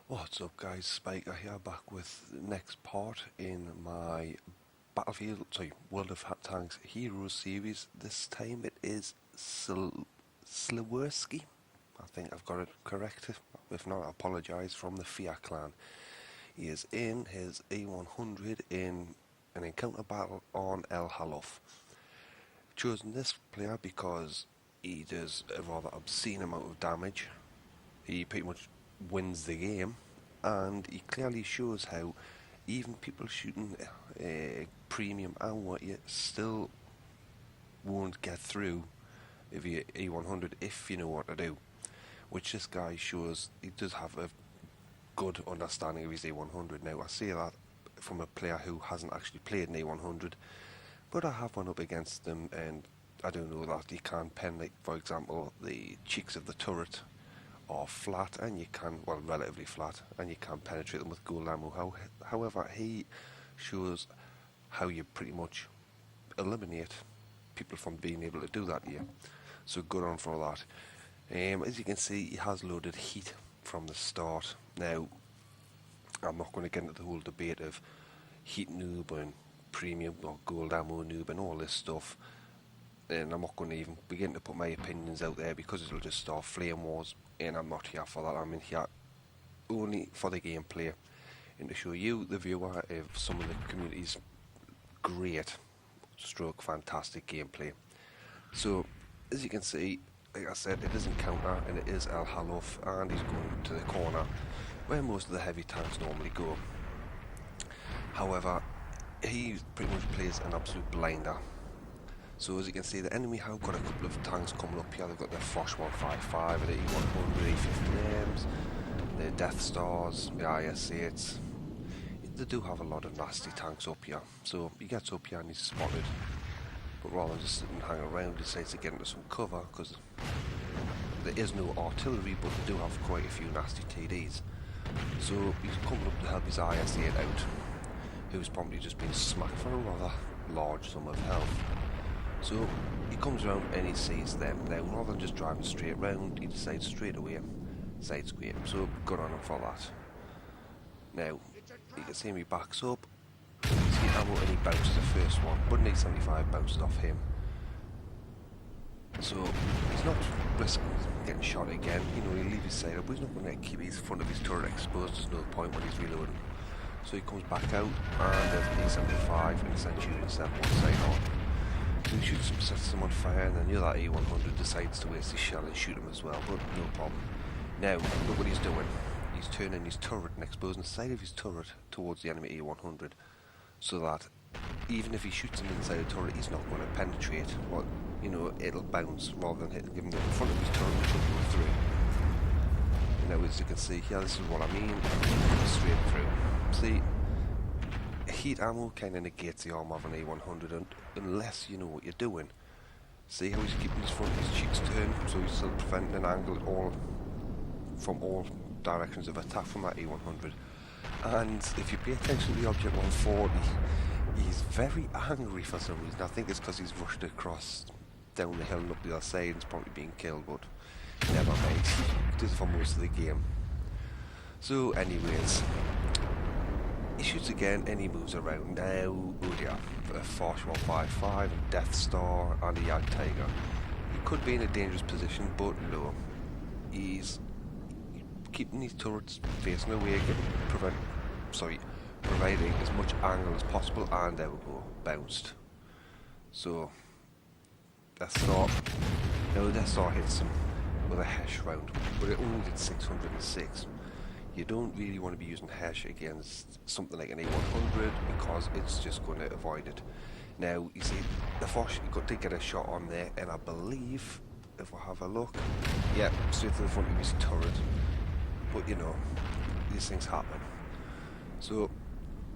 What's up guys, Spiker here, back with the next part in my World of Tanks Heroes series. This time it is Sliwersky. I think I've got it correct. If not, I apologise, from the Fear clan. He is in his E100 in an encounter battle on El Haluf. Chosen this player because he does a rather obscene amount of damage. He pretty much wins the game, and he clearly shows how even people shooting premium ammo you still won't get through if you E100 if you know what to do, which this guy shows. He does have a good understanding of his E100. Now I say that from a player who hasn't actually played an E100, but I have one up against them, and I do know that he can pen, like for example, the cheeks of the turret are flat, and you can, well, relatively flat, and you can penetrate them with gold ammo. However, he shows how you pretty much eliminate people from being able to do that here. So good on for that. As you can see, he has loaded heat from the start. Now, I'm not going to get into the whole debate of heat noob and premium or gold ammo noob and all this stuff, and I'm not going to even begin to put my opinions out there because it'll just start flame wars, and I'm not here for that. I'm in here only for the gameplay and to show you, the viewer, of some of the community's great stroke fantastic gameplay. So as you can see, like I said, it is encounter and it is El Haluf, and he's going to the corner where most of the heavy tanks normally go. However, he pretty much plays an absolute blinder. So as you can see, the enemy have got a couple of tanks coming up here. They've got their Foch 155, the E100, E50Ms, their Death Stars, the IS-8s. They do have a lot of nasty tanks up here. So he gets up here and he's spotted, but rather than just sit and hang around, he decides to get into some cover, because there is no artillery, but they do have quite a few nasty TDs. So he's coming up to help his IS-8 out, who's probably just been smacked for a rather large sum of health. So he comes around and he sees them. Now, rather than just driving straight round, he decides straight away side square. So good on him for that. Now you can see him, he backs up, he's hit ammo and he bounces the first one, but an 875 bounces off him. So he's not risking getting shot again. You know, he'll leave his side up, but he's not going to keep his front of his turret exposed. There's no point when he's reloading. So he comes back out, and there's an 875 and a Centurion 7 one side on. So he shoots him, sets him on fire, and then the other E100 decides to waste his shell and shoot him as well, but no problem. Now, look what he's doing. He's turning his turret and exposing the side of his turret towards the enemy E100, so that even if he shoots him inside the turret, he's not going to penetrate, or, you know, it'll bounce rather than hitting him in front of his turret, which will go through. Now, as you can see here, this is what I mean, straight through. See, heat ammo kind of negates the arm of an A100 unless you know what you're doing. See how he's keeping his front of his cheeks turned, so he's still preventing an angle from all directions of attack from that A100. And if you pay attention to the object 140, he's very angry for some reason. I think it's because he's rushed across down the hill and up the other side and is probably being killed, but never mind. He does it for most of the game. So anyways, he shoots again and he moves around. Now, oh dear, a Foch 155, a Death Star and a Yag Tiger. He could be in a dangerous position, but no. He's keeping these turrets facing away, providing as much angle as possible, and there we go, bounced. So, Death Star, now Death Star hits him with a Hesh round, but it only did 606. You don't really want to be using Hesh against something like an A100 because it's just going to avoid it. Now, you see, the Foch did get a shot on there, and I believe, if I have a look, yeah, straight to the front of his turret. But you know, these things happen. So,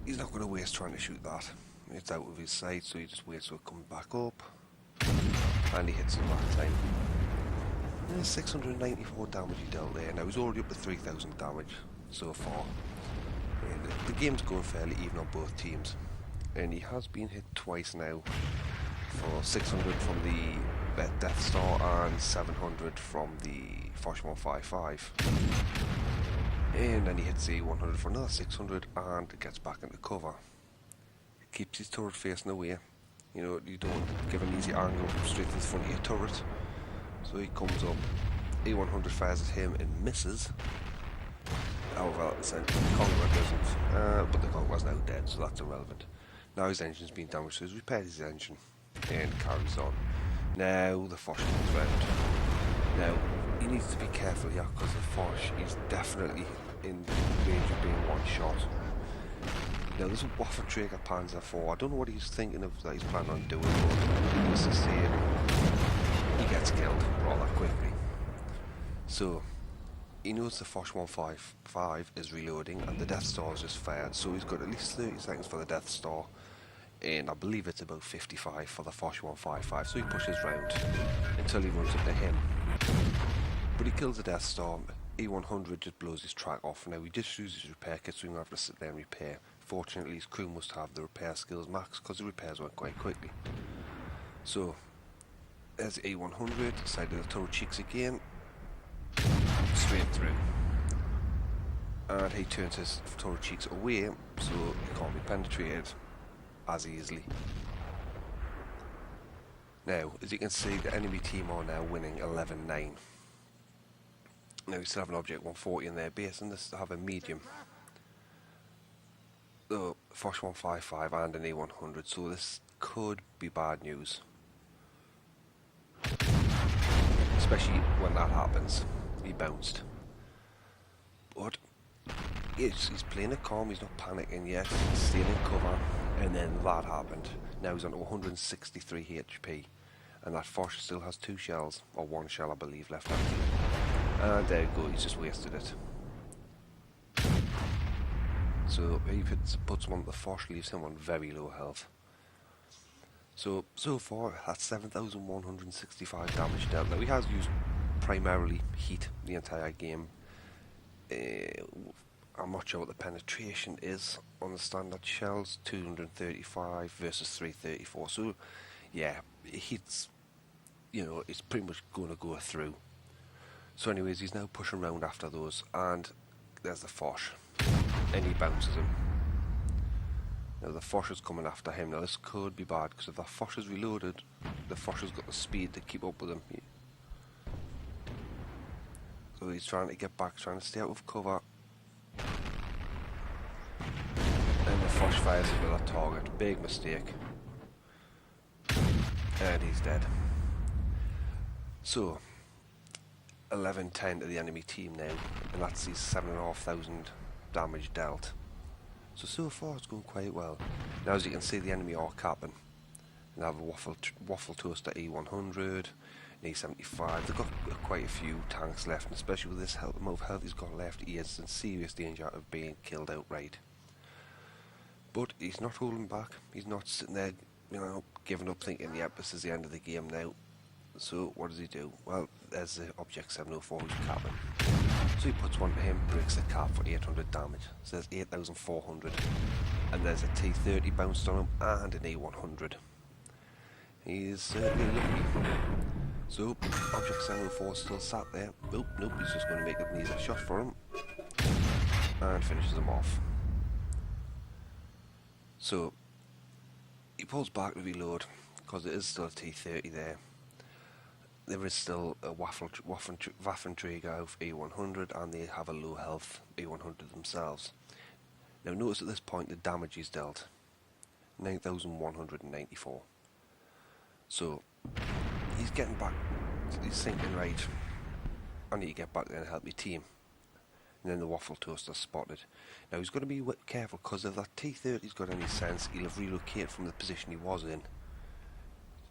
he's not going to waste trying to shoot that. It's out of his sight, so he just waits till it comes back up, and he hits him that time. There's 694 damage he dealt there. Now he's already up to 3000 damage so far. And the game's going fairly even on both teams. And he has been hit twice now for 600 from the Death Star and 700 from the Foch 155. And then he hits the E100 for another 600 and gets back into cover. He keeps his turret facing away. You know, you don't give an easy angle straight to the front of your turret. So he comes up, E100 fires at him and misses. However, the Conqueror doesn't, but the Conqueror's now dead, so that's irrelevant. Now his engine's been damaged, so he's repaired his engine and carries on. Now the Foch comes round. Now, he needs to be careful here, because the Foch is definitely in range of being one shot. Now there's a Waffenträger Panzer IV. I don't know what he's thinking of that he's planning on doing, but needless to say, he gets killed rather quickly. So he knows the Foch 155 is reloading and the Death Star is just fired, so he's got at least 30 seconds for the Death Star, and I believe it's about 55 for the Foch 155, so he pushes round until he runs into him. But he kills the Death Star. E100 just blows his track off. Now he just uses his repair kit, so he won't have to sit there and repair. Fortunately, his crew must have the repair skills max, because the repairs went quite quickly. So there's E100, side of the turret cheeks again, straight through. And he turns his turret cheeks away, so he can't be penetrated as easily. Now, as you can see, the enemy team are now winning 11-9. Now we still have an Object 140 in their base, and this have a medium. The Foch 155 and an E100, so this could be bad news. Especially when that happens. He bounced. But he's playing it calm, he's not panicking yet, he's staying in cover, and then that happened. Now he's on 163 HP, and that Foch still has 2 shells, or 1 shell I believe, left empty. And there you go, he's just wasted it. So he puts him on the Foch, leaves him on very low health. So far, that's 7,165 damage dealt. Now he has used primarily heat the entire game. I'm not sure what the penetration is on the standard shells, 235 versus 334. So yeah, heat's, you know, it's pretty much going to go through. So anyways, he's now pushing around after those, and there's the Foch, and he bounces him. Now the Foch is coming after him. Now this could be bad, because if the Foch is reloaded, the Foch has got the speed to keep up with him. So he's trying to get back, trying to stay out of cover. And the Foch fires into that target. Big mistake. And he's dead. So 11-10 to the enemy team now, and that's his 7,500 damage dealt. So far it's going quite well. Now as you can see, the enemy are capping. They have a waffle toaster E100, an E75. They've got quite a few tanks left, and especially with this amount of health he's got left, he is in serious danger of being killed outright. But he's not holding back. He's not sitting there, you know, giving up thinking, yep, this is the end of the game now. So what does he do? Well, there's the Object 704 who's capping. So he puts one to him, breaks the cap for 800 damage. So there's 8,400. And there's a T30 bounced on him and an E100. He is certainly lucky. So Object 704 still sat there. Nope, he's just going to make an easy shot for him. And finishes him off. So he pulls back to reload, because it is still a T30 there. There is still a Waffenträger of E100, and they have a low health E100 themselves. Now notice at this point the damage is dealt, 9,194. So he's getting back, he's thinking, right, I need to get back there and help my team. And then the waffle toaster's spotted. Now he's got to be careful, because if that T30's got any sense, he'll have relocated from the position he was in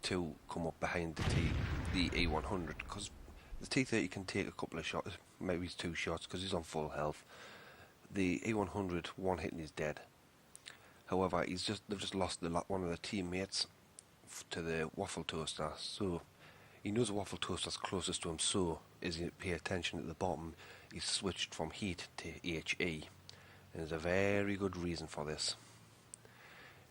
to come up behind the E100, because the T30 can take a couple of shots, maybe 2 shots, because he's on full health. The E100, one hit and he's dead. However, they've just lost one of the teammates to the waffle toaster, so he knows the waffle toaster's closest to him, so as you pay attention at the bottom, he's switched from heat to HE, and there's a very good reason for this.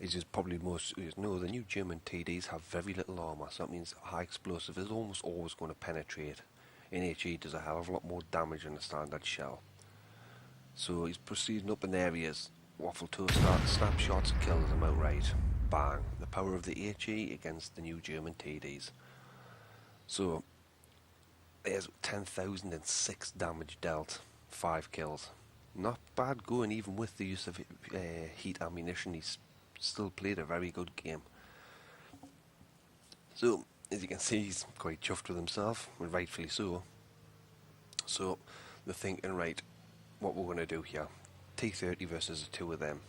Is probably the new German TDs have very little armour, so that means high explosive is almost always going to penetrate, and HE does a hell of a lot more damage than a standard shell. So he's proceeding up in areas. Waffle Toast snapshots kills him outright. Bang. The power of the HE against the new German TDs. So there's 10,006 damage dealt. 5 kills. Not bad going, even with the use of heat ammunition. He's still played a very good game. So, as you can see, he's quite chuffed with himself, and rightfully so. So, they're thinking, right, what we're going to do here. T30 versus the two of them.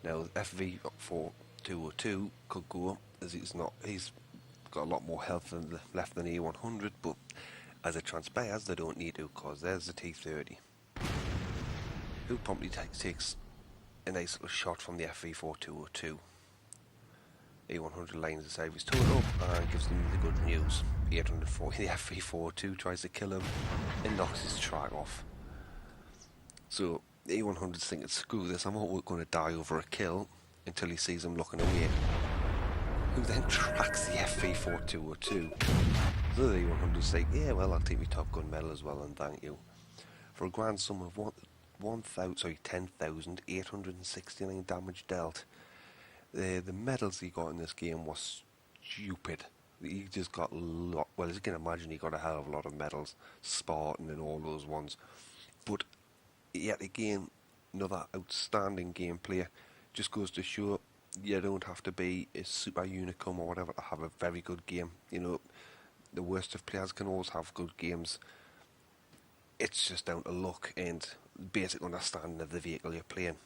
Now, FV4202 could go, as he's got a lot more health left than E100, but as it transpires, they don't need to, because there's the T30. Who promptly takes a nice little shot from the FV4202. E100 lines aside his total up and gives them the good news. E140, the FV42 tries to kill him and knocks his track off. So E100's thinking, screw this, I'm not going to die over a kill until he sees him looking away. Who then tracks the FV4202. So the E100's like, yeah, well, I'll take my Top Gun medal as well and thank you. For a grand sum of 10,869 damage dealt. The medals he got in this game was stupid. He just got a lot. Well, as you can imagine, he got a hell of a lot of medals, Spartan and all those ones. But yet again, another outstanding game player. Just goes to show you don't have to be a super unicum or whatever to have a very good game. You know, the worst of players can always have good games. It's just down to luck and basic understanding of the vehicle you're playing.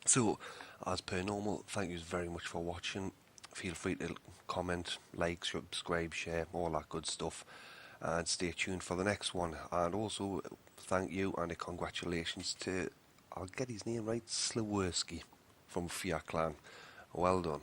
So, as per normal, thank you very much for watching. Feel free to comment, like, subscribe, share, all that good stuff. And stay tuned for the next one. And also, thank you and a congratulations to, I'll get his name right, Slawerski from Fiat Clan. Well done.